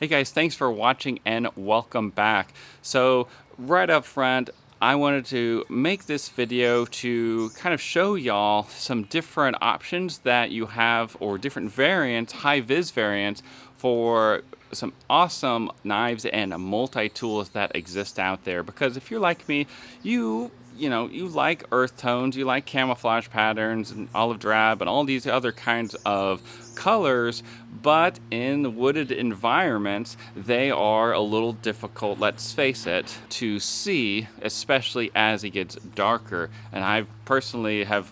Hey guys, thanks for watching and welcome back. So right up front, I wanted to make this video to kind of show y'all some different options that you have, or different variants, Hi-Vis variants, for some awesome knives and multi-tools that exist out there. Because if you're like me, you like earth tones, you like camouflage patterns and olive drab and all these other kinds of colors, but in wooded environments, they are a little difficult, let's face it, to see, especially as it gets darker. And I personally have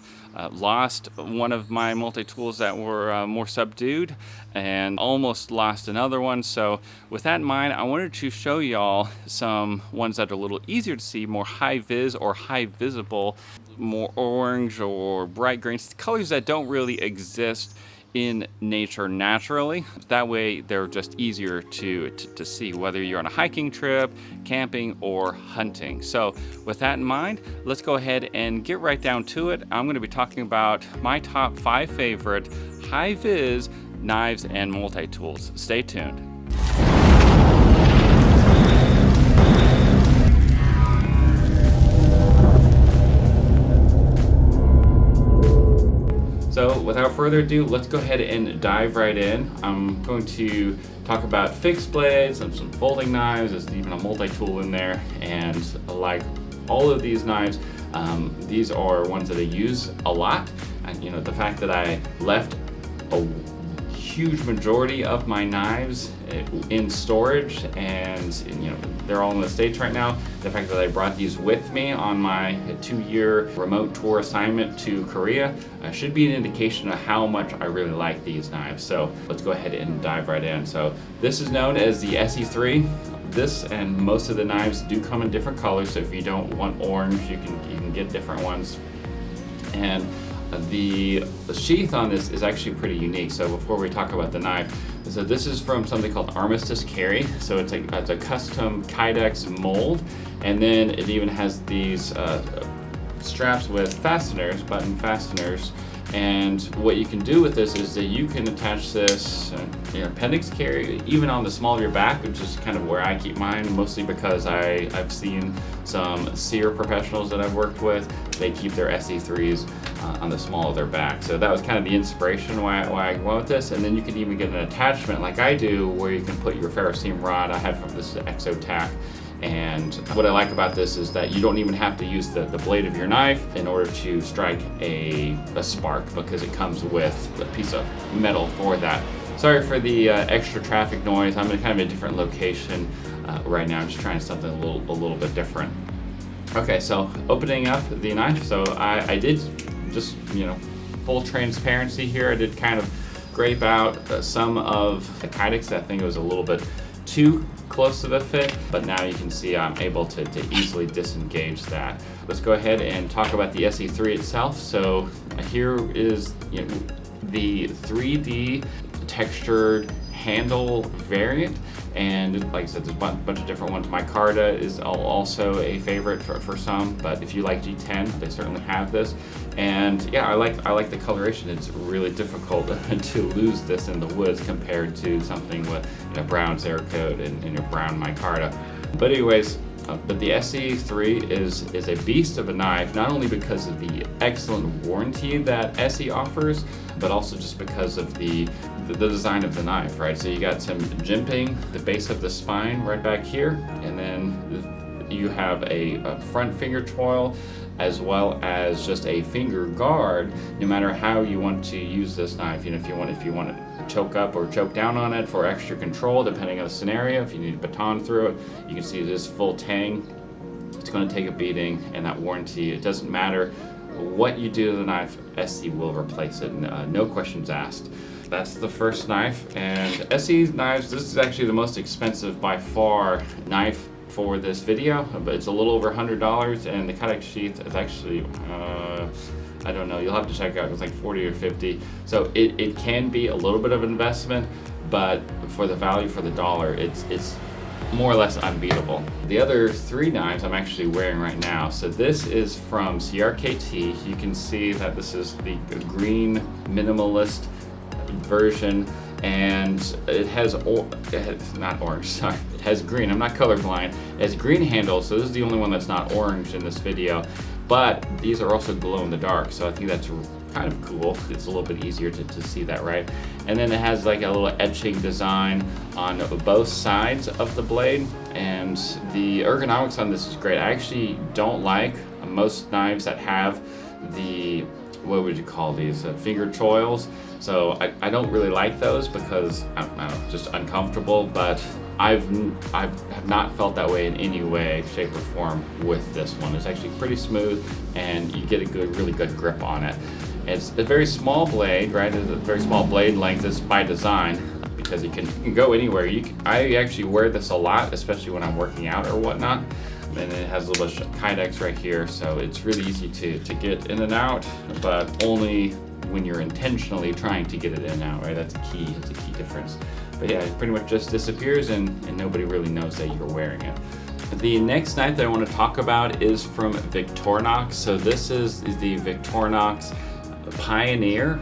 lost one of my multi-tools that were more subdued, and almost lost another one. So with that in mind, I wanted to show y'all some ones that are a little easier to see, more high-vis or high-visible, more orange or bright greens, colors that don't really exist in nature naturally. That way they're just easier to see, whether you're on a hiking trip, camping, or hunting. So with that in mind, let's go ahead and get right down to it. I'm going to be talking about my top 5 favorite high-vis knives and multi-tools. Stay tuned. So without further ado, let's go ahead and dive right in. I'm going to talk about fixed blades and some folding knives. There's even a multi-tool in there. And like all of these knives, these are ones that I use a lot. And you know, the fact that I left a huge majority of my knives in storage, and you know, they're all in the States right now. The fact that I brought these with me on my 2-year remote tour assignment to Korea should be an indication of how much I really like these knives. So let's go ahead and dive right in. So this is known as the SE3. This and most of the knives do come in different colors, so if you don't want orange, you can get different ones. And the sheath on this is actually pretty unique. So before we talk about the knife, so this is from something called Armistice Carry. So it's a custom Kydex mold, and then it even has these straps with fasteners, button fasteners. And what you can do with this is that you can attach this appendix carry even on the small of your back, which is kind of where I keep mine, mostly because I've seen some seer professionals that I've worked with, they keep their SE3s on the small of their back. So that was kind of the inspiration why I went with this. And then you can even get an attachment like I do, where you can put your ferrocene rod. I have from this Exotac. And what I like about this is that you don't even have to use the blade of your knife in order to strike a spark, because it comes with a piece of metal for that. Sorry for the extra traffic noise. I'm in kind of a different location right now. I'm just trying something a little bit different. Okay, so opening up the knife. So I did just, full transparency here. I did kind of scrape out some of the Kydex. I think it was a little bit too close of a fit, but now you can see I'm able to easily disengage that. Let's go ahead and talk about the SE3 itself. So here is the 3D textured handle variant, and like I said, there's a bunch of different ones. Micarta is also a favorite for some, but if you like G10, they certainly have this. And yeah, I like the coloration. It's really difficult to lose this in the woods compared to something with brown Cerakote and brown Micarta. But anyways, but the SE3 is a beast of a knife, not only because of the excellent warranty that SE offers, but also just because of the design of the knife, right? So you got some jimping, the base of the spine right back here, and then you have a front finger choil, as well as just a finger guard, no matter how you want to use this knife. If you want to choke up or choke down on it for extra control, depending on the scenario. If you need a baton through it, you can see this full tang. It's going to take a beating, and that warranty, it doesn't matter what you do to the knife, SE will replace it, no questions asked. That's the first knife. And SE knives, this is actually the most expensive by far knife for this video, but it's a little over $100, and the Kydex sheath is actually I don't know, you'll have to check out, it's like 40 or 50. So it can be a little bit of an investment, but for the value for the dollar, it's more or less unbeatable. The other 3 knives I'm actually wearing right now. So this is from CRKT. You can see that this is the green minimalist version and it has not orange, sorry, it has green. I'm not colorblind. It has green handles, so this is the only one that's not orange in this video. But these are also glow in the dark, so I think that's kind of cool. It's a little bit easier to see that, right? And then it has like a little etching design on both sides of the blade, and the ergonomics on this is great. I actually don't like most knives that have the, what would you call these, finger choils. So I don't really like those because I don't know, just uncomfortable. But I have not felt that way in any way, shape, or form with this one. It's actually pretty smooth, and you get a really good grip on it. It's a very small blade, right? It's a very small blade length. It's by design because you can go anywhere. I actually wear this a lot, especially when I'm working out or whatnot. And it has a little bit of Kydex right here, so it's really easy to get in and out, but only when you're intentionally trying to get it in and out, right? That's a key difference. But yeah, it pretty much just disappears and nobody really knows that you're wearing it. The next knife that I want to talk about is from Victorinox. So this is the Victorinox Pioneer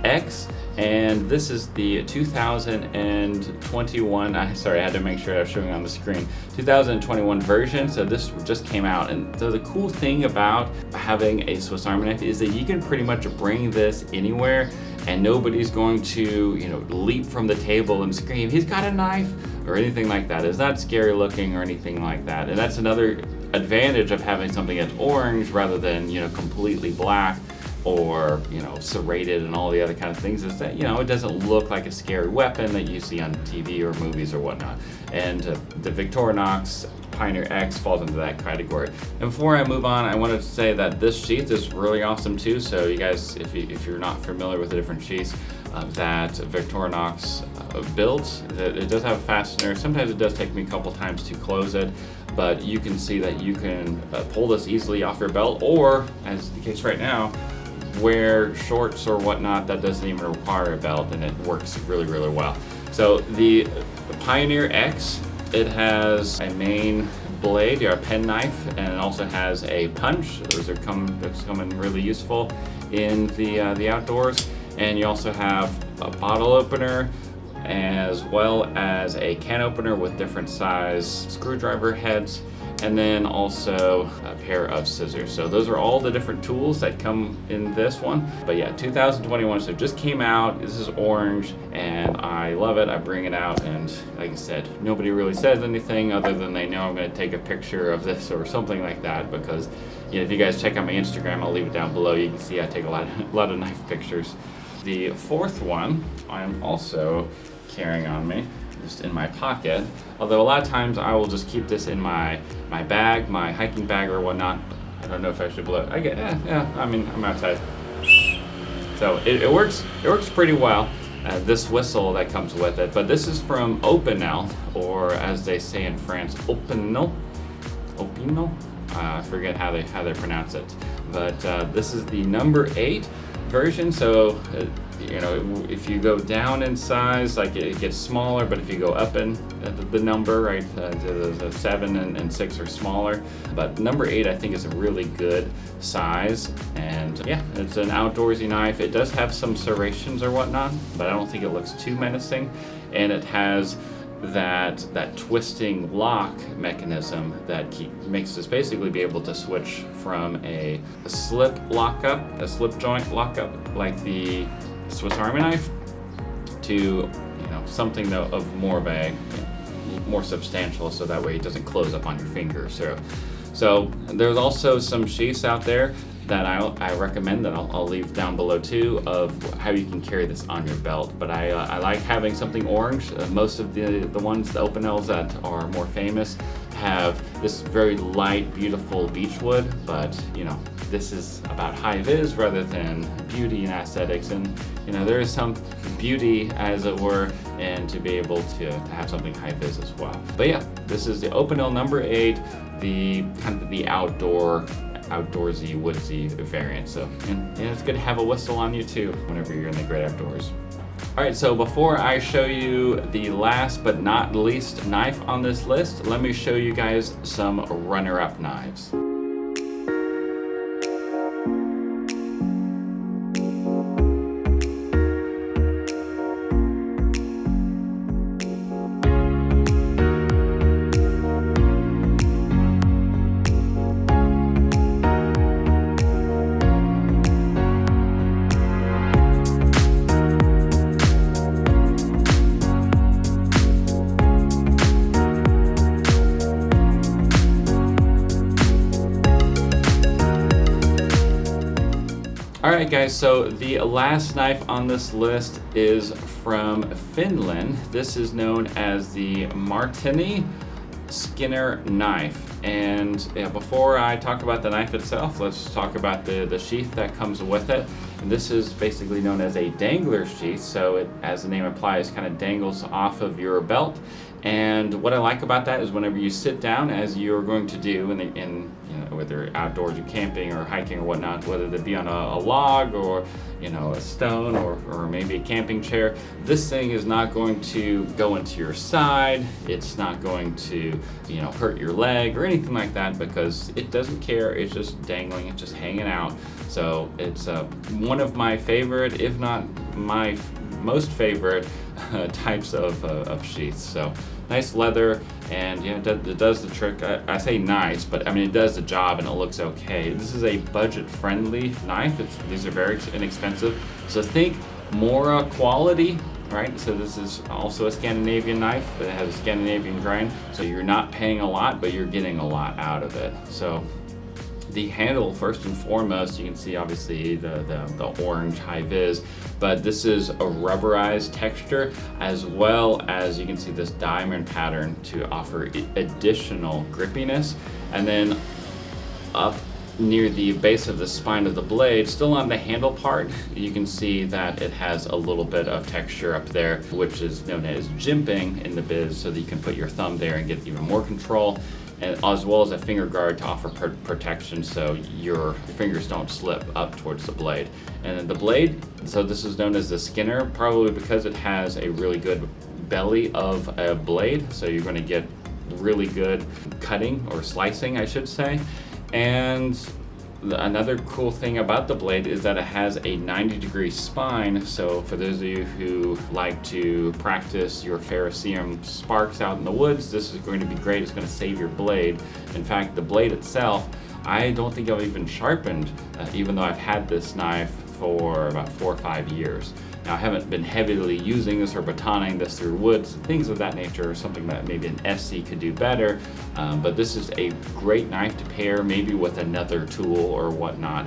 X, and this is the 2021, sorry, I had to make sure I was showing on the screen, 2021 version. So this just came out, and so the cool thing about having a Swiss Army knife is that you can pretty much bring this anywhere and nobody's going to, you know, leap from the table and scream, "He's got a knife," or anything like that. It's not scary looking or anything like that. And that's another advantage of having something that's orange rather than, you know, completely black or, you know, serrated and all the other kind of things, is that, you know, it doesn't look like a scary weapon that you see on TV or movies or whatnot. And the Victorinox Pioneer X falls into that category. And before I move on, I wanted to say that this sheath is really awesome too. So you guys, if you're not familiar with the different sheaths that Victorinox builds, it does have a fastener. Sometimes it does take me a couple times to close it, but you can see that you can pull this easily off your belt, or, as the case right now, wear shorts or whatnot that doesn't even require a belt, and it works really, really well. So the Pioneer X, it has a main blade, a pen knife, and it also has a punch. Those come in really useful in the outdoors. And you also have a bottle opener, as well as a can opener with different size screwdriver heads, and then also a pair of scissors. So those are all the different tools that come in this one. But yeah, 2021, so it just came out. This is orange, and I love it. I bring it out, and like I said, nobody really says anything other than they know I'm gonna take a picture of this or something like that, because, you know, if you guys check out my Instagram, I'll leave it down below. You can see I take a lot of knife pictures. The fourth one I'm also carrying on me, just in my pocket. Although a lot of times I will just keep this in my bag, my hiking bag or whatnot. I don't know if I should blow it. I mean, I'm outside. So it works pretty well. This whistle that comes with it, but this is from Opinel, or as they say in France, Opinel. I forget how they pronounce it. But this is the number 8 version. So you know, if you go down in size, like it gets smaller, but if you go up in the number, right, the 7 and 6 are smaller, but number 8 I think is a really good size. And yeah, it's an outdoorsy knife. It does have some serrations or whatnot, but I don't think it looks too menacing. And it has that twisting lock mechanism that makes us basically be able to switch from a slip lockup, a slip joint lockup like the Swiss Army knife, to, you know, something though of more of a, more substantial, so that way it doesn't close up on your finger. So there's also some sheaths out there that I recommend that I'll leave down below too, of how you can carry this on your belt. But I like having something orange. Most of the ones, the Opinels that are more famous, have this very light, beautiful beechwood, but you know, this is about Hi-Vis rather than beauty and aesthetics, and you know, there is some beauty, as it were, and to be able to have something Hi-Vis as well. But yeah, this is the Opinel number 8, the kind of the outdoorsy, woodsy variant. So, and it's good to have a whistle on you too whenever you're in the great outdoors. All right, so before I show you the last but not least knife on this list, let me show you guys some RunnerUp knives. Alright guys, so the last knife on this list is from Finland. This is known as the Martini Skinner knife. And before I talk about the knife itself, let's talk about the sheath that comes with it. And this is basically known as a dangler sheath, so it, as the name implies, kind of dangles off of your belt. And what I like about that is whenever you sit down, as you're going to do in whether outdoors you're camping or hiking or whatnot, whether it be on a log or a stone or maybe a camping chair, this thing is not going to go into your side. It's not going to hurt your leg or anything like that, because it doesn't care. It's just dangling, it's just hanging out. So it's one of my favorite, if not my most favorite types of sheaths. So nice leather, and it does the trick. I say nice, but I mean it does the job and it looks okay. This is a budget-friendly knife. These are very inexpensive. So think Mora quality, right? So this is also a Scandinavian knife, but it has a Scandinavian grind. So you're not paying a lot, but you're getting a lot out of it. So the handle, first and foremost, you can see obviously the orange Hi-Vis, but this is a rubberized texture, as well as you can see this diamond pattern to offer additional grippiness. And then up near the base of the spine of the blade, still on the handle part, you can see that it has a little bit of texture up there, which is known as jimping in the biz, so that you can put your thumb there and get even more control, and as well as a finger guard to offer protection so your fingers don't slip up towards the blade. And then the blade, so this is known as the Skinner, probably because it has a really good belly of a blade, so you're going to get really good cutting or slicing, I should say. And another cool thing about the blade is that it has a 90-degree spine, so for those of you who like to practice your ferrocerium sparks out in the woods, this is going to be great. It's going to save your blade. In fact, the blade itself, I don't think I've even sharpened, even though I've had this knife for about 4 or 5 years. Now, I haven't been heavily using this or batoning this through woods, things of that nature, or something that maybe an SC could do better. But this is a great knife to pair maybe with another tool or whatnot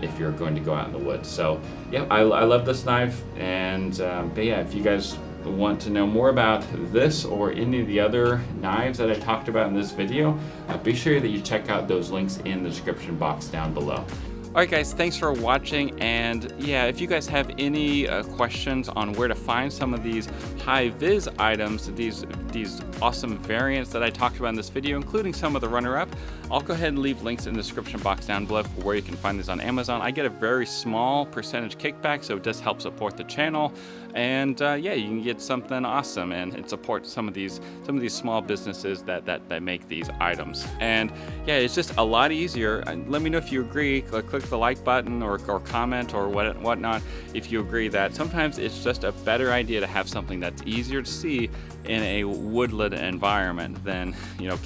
if you're going to go out in the woods. So yeah, I love this knife. And but yeah, if you guys want to know more about this or any of the other knives that I talked about in this video, be sure that you check out those links in the description box down below. Alright guys, thanks for watching, and yeah, if you guys have any questions on where to find some of these Hi-Vis items, these awesome variants that I talked about in this video, including some of the runner-up, I'll go ahead and leave links in the description box down below for where you can find these on Amazon. I get a very small percentage kickback, so it does help support the channel, and yeah, you can get something awesome and support some of these small businesses that make these items. And yeah, it's just a lot easier. Let me know if you agree. Click the like button or comment or whatnot if you agree that sometimes it's just a better idea to have something that's easier to see in a woodland environment than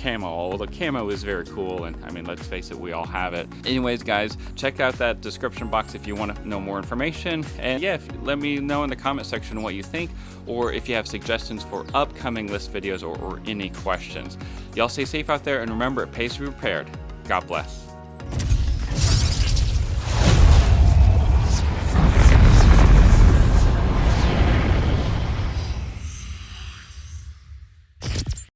camo. Although camo is very cool, and I mean, let's face it, we all have it. Anyways guys, check out that description box if you want to know more information, and yeah, let me know in the comment section what you think, or if you have suggestions for upcoming list videos or any questions. Y'all stay safe out there, and remember, it pays to be prepared. God bless.